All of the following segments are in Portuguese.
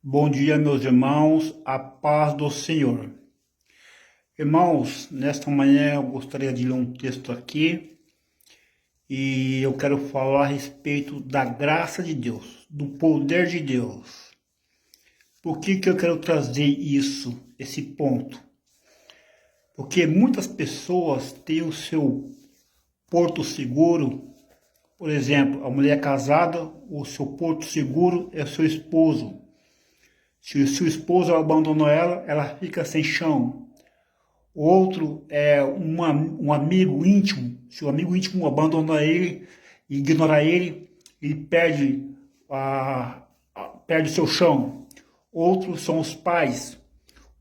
Bom dia, meus irmãos, a paz do Senhor. Irmãos, nesta manhã eu gostaria de ler um texto aqui e eu quero falar a respeito da graça de Deus, do poder de Deus. Por que eu quero trazer esse ponto? Porque muitas pessoas têm o seu porto seguro. Por exemplo, a mulher casada, o seu porto seguro é o seu esposo. Se o esposo abandonou ela, ela fica sem chão. Outro é um amigo íntimo. Se o amigo íntimo abandona ele, ignora ele, ele perde seu chão. Outros são os pais.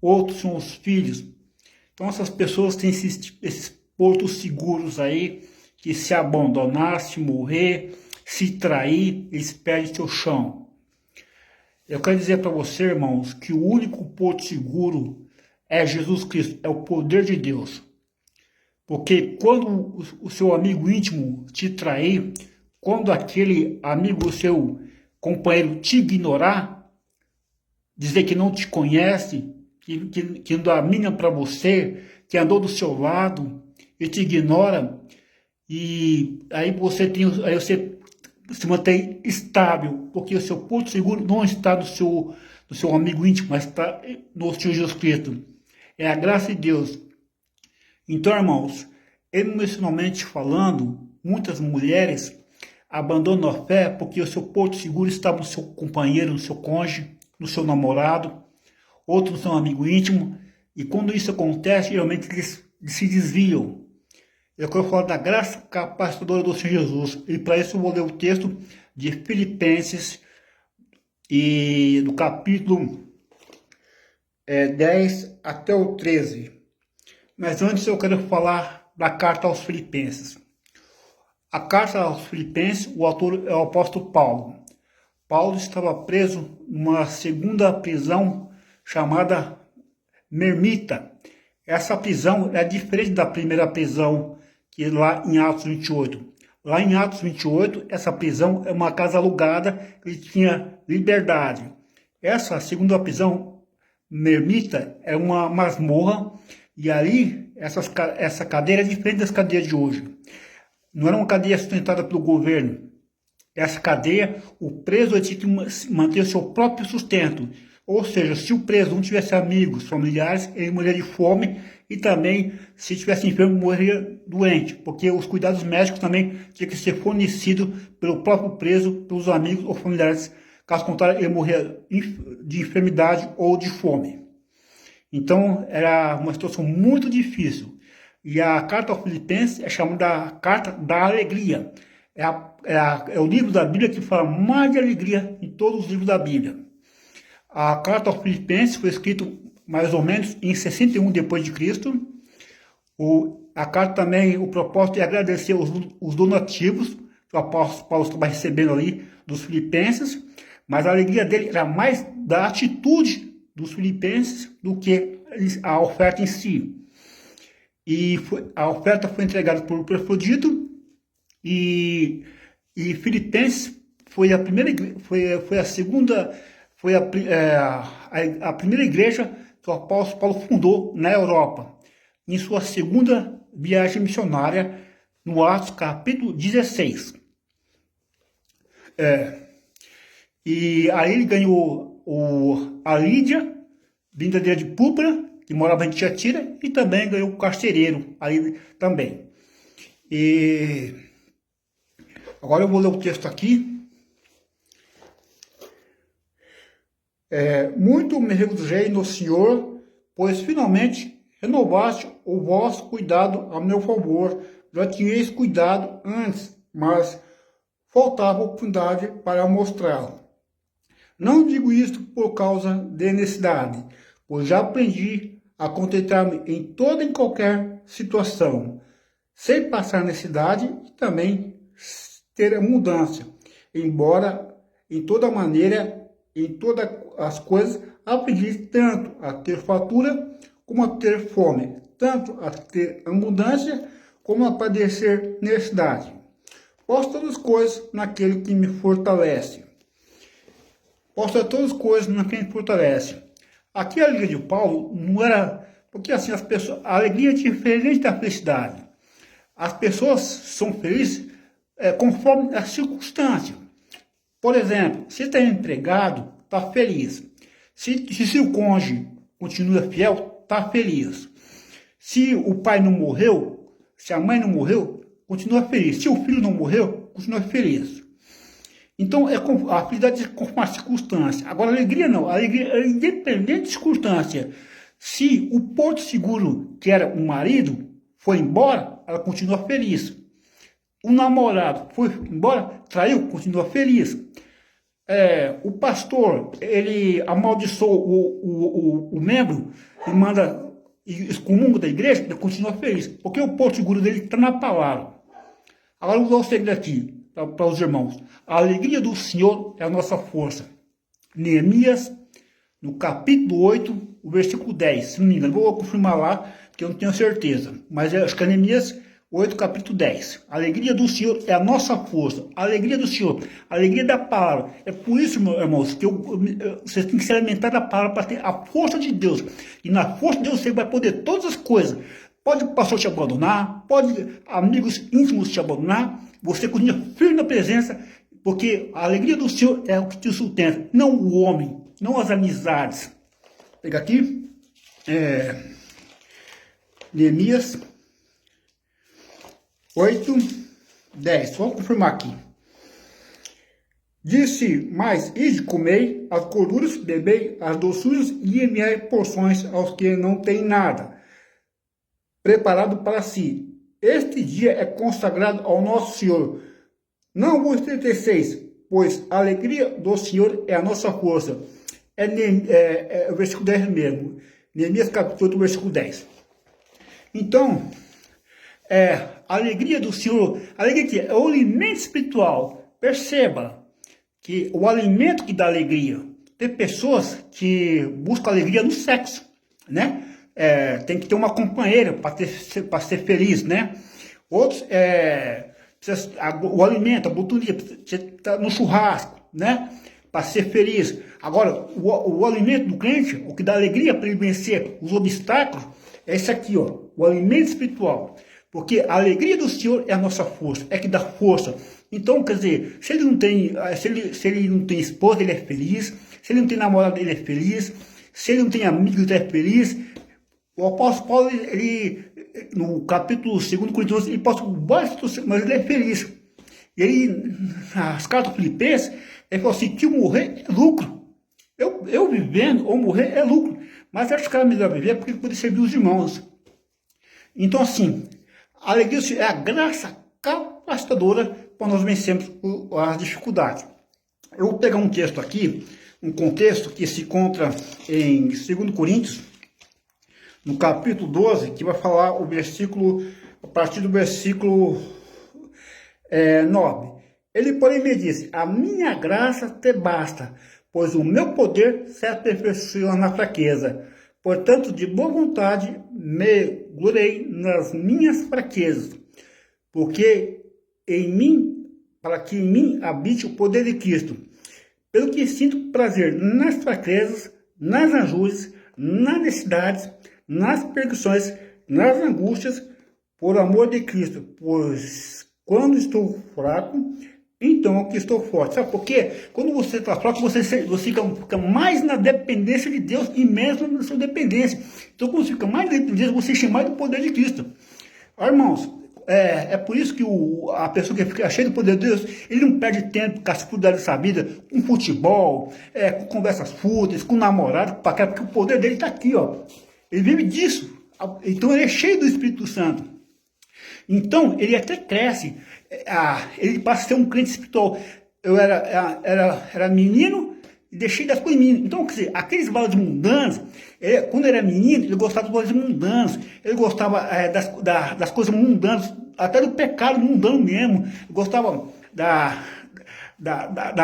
Outros são os filhos. Então essas pessoas têm esses portos seguros aí, que se abandonar, se morrer, se trair, eles perdem seu chão. Eu quero dizer para você, irmãos, que o único porto seguro é Jesus Cristo, é o poder de Deus. Porque quando o seu amigo íntimo te trair, quando aquele amigo, seu companheiro te ignorar, dizer que não te conhece, que não dá a mínima para você, que andou do seu lado e te ignora, e aí você se mantém estável, porque o seu porto seguro não está no seu amigo íntimo, mas está no Senhor Jesus Cristo. É a graça de Deus. Então, irmãos, emocionalmente falando, muitas mulheres abandonam a fé porque o seu porto seguro está no seu companheiro, no seu cônjuge, no seu namorado, outro no seu amigo íntimo, e quando isso acontece, geralmente eles se desviam. Eu quero falar da graça capacitadora do Senhor Jesus. E para isso eu vou ler o texto de Filipenses, e do capítulo 10 até o 13. Mas antes eu quero falar da carta aos Filipenses. A carta aos Filipenses, o autor é o apóstolo Paulo. Paulo estava preso numa segunda prisão chamada Mermita. Essa prisão é diferente da primeira prisão, que é lá em Atos 28. Lá em Atos 28, essa prisão é uma casa alugada, que tinha liberdade. Essa segunda prisão, Mermita, é uma masmorra, e ali essa cadeia é diferente das cadeias de hoje. Não era uma cadeia sustentada pelo governo. Essa cadeia, o preso tinha que manter o seu próprio sustento. Ou seja, se o preso não tivesse amigos, familiares, ele morreria de fome, e também, se estivesse enfermo, morreria doente, porque os cuidados médicos também tinham que ser fornecidos pelo próprio preso, pelos amigos ou familiares. Caso contrário, ele morria de enfermidade ou de fome. Então, era uma situação muito difícil. E a carta aos Filipenses é chamada Carta da Alegria. É o livro da Bíblia que fala mais de alegria em todos os livros da Bíblia. A carta aos Filipenses foi escrita mais ou menos em 61 depois de Cristo. A carta também, o propósito é agradecer os donativos que o apóstolo Paulo estava recebendo ali dos filipenses, mas a alegria dele era mais da atitude dos filipenses do que a oferta em si. E a oferta foi entregada por Epafrodito, e Filipenses foi a primeira, foi a segunda, foi a primeira igreja que o apóstolo Paulo fundou na Europa, em sua segunda viagem missionária, no Atos capítulo 16. E aí ele ganhou a Lídia, vinda de Púrpura, que morava em Tiatira, e também ganhou o carcereiro aí também. E agora eu vou ler o texto aqui. Muito me regozijei no Senhor, pois finalmente renovaste o vosso cuidado a meu favor. Já tinhais cuidado antes, mas faltava oportunidade para mostrá-lo. Não digo isto por causa de necessidade, pois já aprendi a contentar-me em toda e qualquer situação, sem passar necessidade e também ter a mudança, embora em toda maneira, em todas as coisas, aprendi tanto a ter fartura como a ter fome, tanto a ter abundância como a padecer necessidade. Posso todas as coisas naquele que me fortalece. posso fazer todas as coisas naquele que me fortalece. Aqui a alegria de Paulo não era... Porque assim, as pessoas, a alegria é diferente da felicidade. As pessoas são felizes conforme a circunstância. Por exemplo, se está empregado, está feliz. Se o cônjuge continua fiel, está feliz. Se o pai não morreu, se a mãe não morreu, continua feliz. Se o filho não morreu, continua feliz. Então, a felicidade é conforme a circunstância. Agora, a alegria não. A alegria é independente de circunstância. Se o porto seguro, que era o marido, foi embora, ela continua feliz. O namorado foi embora, traiu, continua feliz. O pastor, ele amaldiçoou o membro e manda excomunga da igreja, ele continua feliz. Porque o porto seguro dele está na palavra. Agora, vou dar um segredo aqui para os irmãos. A alegria do Senhor é a nossa força. Neemias, no capítulo 8, o versículo 10. Se não me engano, vou confirmar lá, que eu não tenho certeza. Mas acho que é Neemias 8, capítulo 10. A alegria do Senhor é a nossa força. A alegria do Senhor, a alegria da palavra. É por isso, meus irmãos, que você tem que se alimentar da palavra para ter a força de Deus. E na força de Deus você vai poder todas as coisas. Pode o pastor te abandonar, pode amigos íntimos te abandonar, você continua firme na presença, porque a alegria do Senhor é o que te sustenta, não o homem, não as amizades. Vou pegar aqui, Neemias 8, 10, vamos confirmar aqui. Disse, mas ide comei as gorduras, bebei as doçuras e enviai porções aos que não têm nada preparado para si. Este dia é consagrado ao nosso Senhor. Não vos entristeçais, pois a alegria do Senhor é a nossa força. É o versículo 10 mesmo. Neemias capítulo 8, versículo 10. Então, a alegria do Senhor, a alegria que é o alimento espiritual. Perceba que o alimento que dá alegria. Tem pessoas que buscam alegria no sexo, né? Tem que ter uma companheira para ser feliz, né? Outros, o alimento, a oportunidade, você está no churrasco, né? Para ser feliz. Agora, o alimento do crente, o que dá alegria para ele vencer os obstáculos, é esse aqui, ó, o alimento espiritual. Porque a alegria do Senhor é a nossa força, é que dá força. Então, quer dizer, se ele não tem esposa, ele é feliz. Se ele não tem namorado, ele é feliz. Se ele não tem amigos, ele é feliz. O apóstolo Paulo, no capítulo 2 Coríntios, ele passa várias situações, mas ele é feliz. Ele, nas cartas Filipenses, ele falou assim, que morrer é lucro. Eu vivendo ou morrer é lucro. Mas acho que era melhor viver porque ele poder servir os irmãos. Então, assim, a alegria é a graça capacitadora para nós vencermos as dificuldades. Eu vou pegar um texto aqui, um contexto que se encontra em 2 Coríntios, no capítulo 12, que vai falar o versículo, a partir do versículo 9. Ele, porém, me disse, a minha graça te basta, pois o meu poder se aperfeiçoa na fraqueza. Portanto, de boa vontade, me gloriei nas minhas fraquezas, porque para que em mim habite o poder de Cristo. Pelo que sinto prazer nas fraquezas, nas injúrias, nas necessidades, nas perseguições, nas angústias, por amor de Cristo. Pois quando estou fraco, então que estou forte. Sabe por quê? Quando você está fraco, você fica mais na dependência de Deus e mesmo na sua dependência. Então, quando você fica mais na dependência, você chama mais do poder de Cristo. Irmãos, é por isso que a pessoa que fica cheia do poder de Deus, ele não perde tempo com as dificuldades dessa vida, com futebol, com conversas fúteis, com namorado, porque o poder dele está aqui, ó. Ele vive disso. Então, ele é cheio do Espírito Santo. Então, ele até cresce. Ele passa a ser um crente espiritual. Eu era menino e deixei das coisas meninas. Então, quer dizer, aqueles valores mundanos, quando era menino, ele gostava dos valores mundanos. Ele gostava das coisas mundanas, até do pecado mundano mesmo. Ele gostava da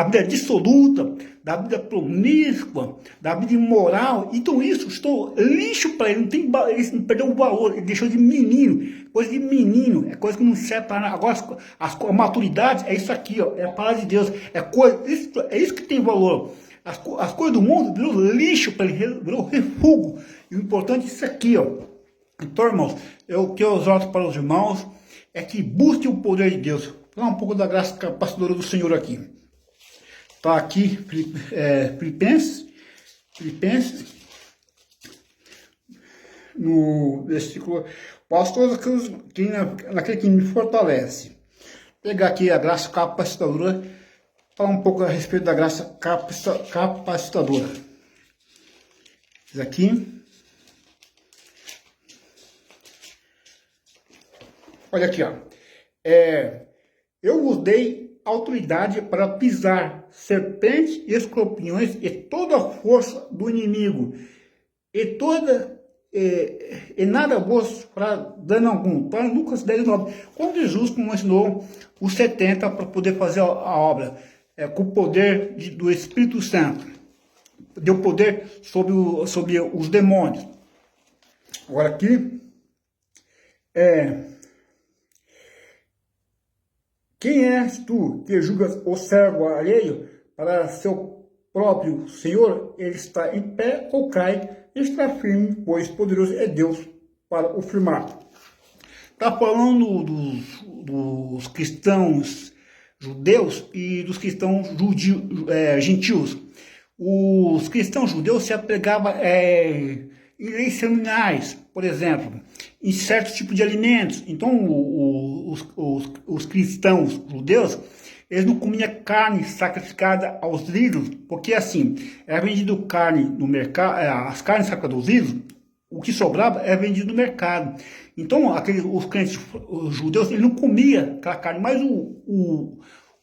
vida dissoluta, da vida promíscua, da vida imoral. Então isso estou lixo para ele, ele não perdeu o valor, ele deixou de menino, coisa de menino, é coisa que não serve para nada. Agora a maturidade é isso aqui, ó, é a palavra de Deus, é isso que tem valor. As coisas do mundo virou lixo para ele, virou refúgio. E o importante é isso aqui, ó. Então, irmãos, o que eu exorto para os irmãos é que busquem o poder de Deus. Vou falar um pouco da graça capacitadora do Senhor aqui. Está aqui, Filipenses, no versículo, posso todas aquelas naquele que me fortalece. Vou pegar aqui a graça capacitadora, falar um pouco a respeito da graça capacitadora. Isso aqui. Olha aqui, ó. Eu vos dei autoridade para pisar serpentes e escorpiões e toda a força do inimigo, e nada vos para dano algum. Para Lucas 10:9. Quando Jesus ensinou os 70 para poder fazer a obra, com o poder do Espírito Santo, deu poder sobre os demônios. Agora aqui, quem és tu que julgas o servo alheio para seu próprio Senhor? Ele está em pé ou cai, está firme, pois poderoso é Deus para o firmar. Está falando dos cristãos judeus e dos cristãos gentios. Os cristãos judeus se apegavam em leis cerimoniais, por exemplo, em certo tipo de alimentos. Então, os cristãos judeus, eles não comiam carne sacrificada aos ídolos, porque assim, era vendido carne no mercado, as carnes sacrificadas aos ídolos, o que sobrava era vendido no mercado. Então, os crentes os judeus, ele não comia aquela carne, mas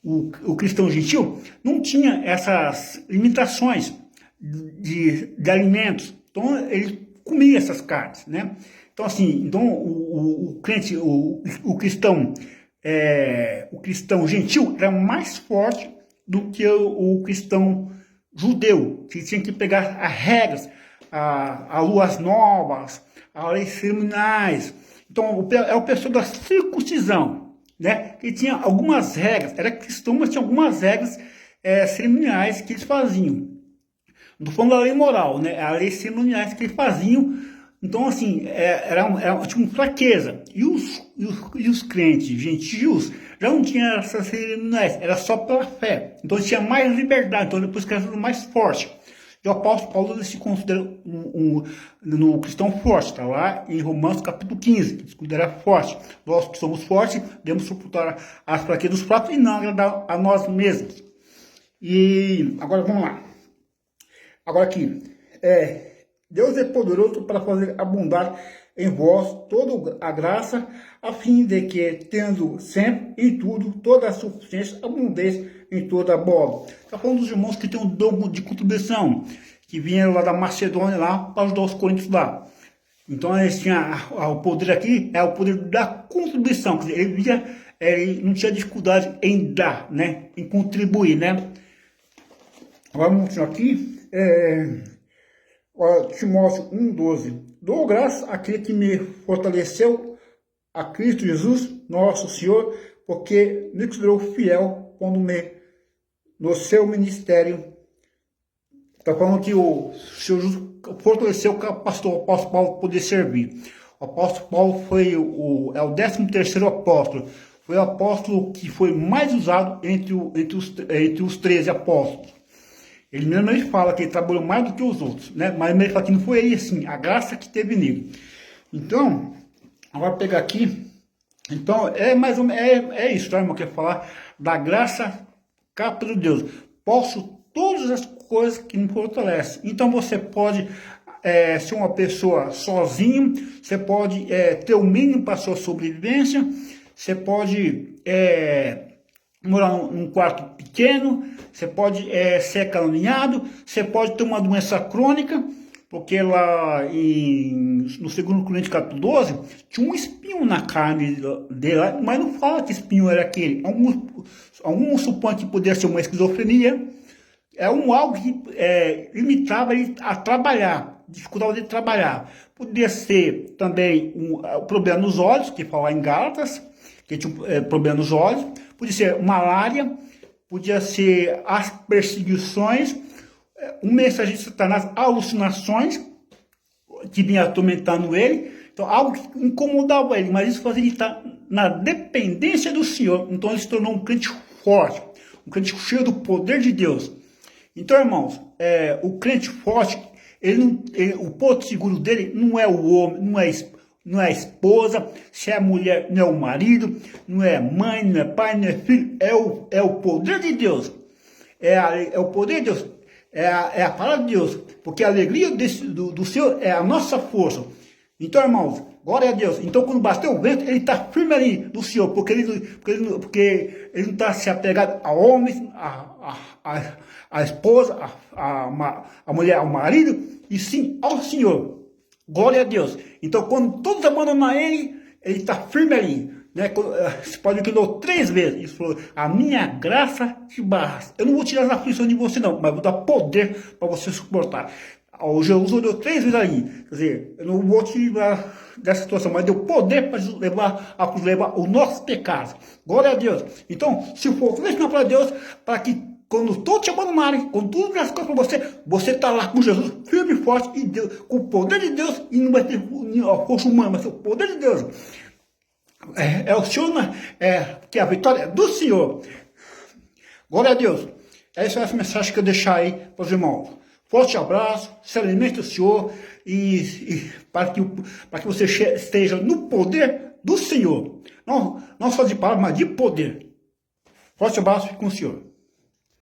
o cristão gentil não tinha essas limitações de alimentos. Então, ele comia essas carnes, né? Então, assim, o crente, o cristão gentil era mais forte do que o cristão judeu, que tinha que pegar as regras, as luas novas, as leis cerimoniais. Então, é o pessoal da circuncisão, né? Que tinha algumas regras, era cristão, mas tinha algumas regras cerimoniais que eles faziam. Não estou falando da lei moral, né? A lei cerimoniais que eles faziam. Então, assim, era tipo fraqueza. E os crentes gentios já não tinham essas cerimoniais, era só pela fé. Então, eles tinham mais liberdade, então depois que eram mais forte. E o apóstolo Paulo ele se considera no cristão forte, está lá em Romanos capítulo 15, ele se considera forte. Nós que somos fortes, devemos suportar as fraquezas dos fracos e não agradar a nós mesmos. E agora vamos lá. Agora aqui, Deus é poderoso para fazer abundar em vós toda a graça, a fim de que, tendo sempre em tudo toda a suficiência, abundez em toda a bola. Está falando dos irmãos que têm um dom de contribuição, que vieram lá da Macedônia lá para ajudar os coríntios lá. Então eles tinham o poder aqui, é o poder da contribuição, quer dizer, ele não tinha dificuldade em dar, né, em contribuir, né. Agora vamos continuar aqui. Timóteo 1,12. Dou graças àquele que me fortaleceu, a Cristo Jesus, nosso Senhor, porque me considerou fiel quando no seu ministério. Está falando que o Senhor Jesus fortaleceu o apóstolo Paulo poder servir. O apóstolo Paulo foi o 13º apóstolo. Foi o apóstolo que foi mais usado entre os 13 apóstolos. Ele mesmo fala que ele trabalhou mais do que os outros, né? Mas ele fala que não foi ele assim, a graça que teve nele. Então, agora pegar aqui. Então, mais ou menos, isso, tá, irmão? Quer falar da graça capa de Deus. Posso todas as coisas que me fortalecem. Então, você pode ser uma pessoa sozinho, você pode ter o mínimo para a sua sobrevivência, você pode morar num quarto pequeno, você pode ser caluniado, você pode ter uma doença crônica, porque lá no 2 Coríntios capítulo 12, tinha um espinho na carne dele, mas não fala que espinho era aquele. Alguns supõem que poderia ser uma esquizofrenia, algo que limitava ele a trabalhar, dificultava ele trabalhar. Poderia ser também um problema nos olhos, que fala em Gálatas, que tinha problema nos olhos. Podia ser malária, podia ser as perseguições, um mensageiro de Satanás, alucinações que vinha atormentando ele, então algo que incomodava ele, mas isso fazia ele estar na dependência do Senhor. Então ele se tornou um crente forte, um crente cheio do poder de Deus. Então, irmãos, o crente forte, o ponto seguro dele não é o homem, não é a esposa, se é a mulher, não é o marido, não é mãe, não é pai, não é filho, é o poder de Deus. É o poder de Deus, é a palavra de Deus, porque a alegria do Senhor é a nossa força. Então, irmãos, glória a Deus. Então, quando bateu o vento, ele está firme ali do Senhor, porque ele não está se apegado a homens, a esposa, a mulher, ao marido, e sim ao Senhor. Glória a Deus. Então, quando todos abandonam ele está firme ali. Né? Você pode ver que ele falou 3 vezes. Ele falou, a minha graça te basta. Eu não vou tirar as aflições de você não, mas vou dar poder para você suportar. O Jesus orou 3 vezes ali. Quer dizer, eu não vou te livrar dessa situação, mas deu poder para levar os nossos pecados. Glória a Deus. Então, se for flecha na palavra de Deus, para que quando todos te abandonarem, quando tudo as coisas para você está lá com Jesus, firme e forte, e Deus, com o poder de Deus, e não vai ter força humana, mas o poder de Deus. O Senhor, que a vitória é do Senhor. Glória a Deus. Essa é essa mensagem que eu deixar aí para os irmãos. Forte abraço, se alimente do Senhor, e para que você esteja no poder do Senhor. Não só de palavra, mas de poder. Forte abraço e com o Senhor.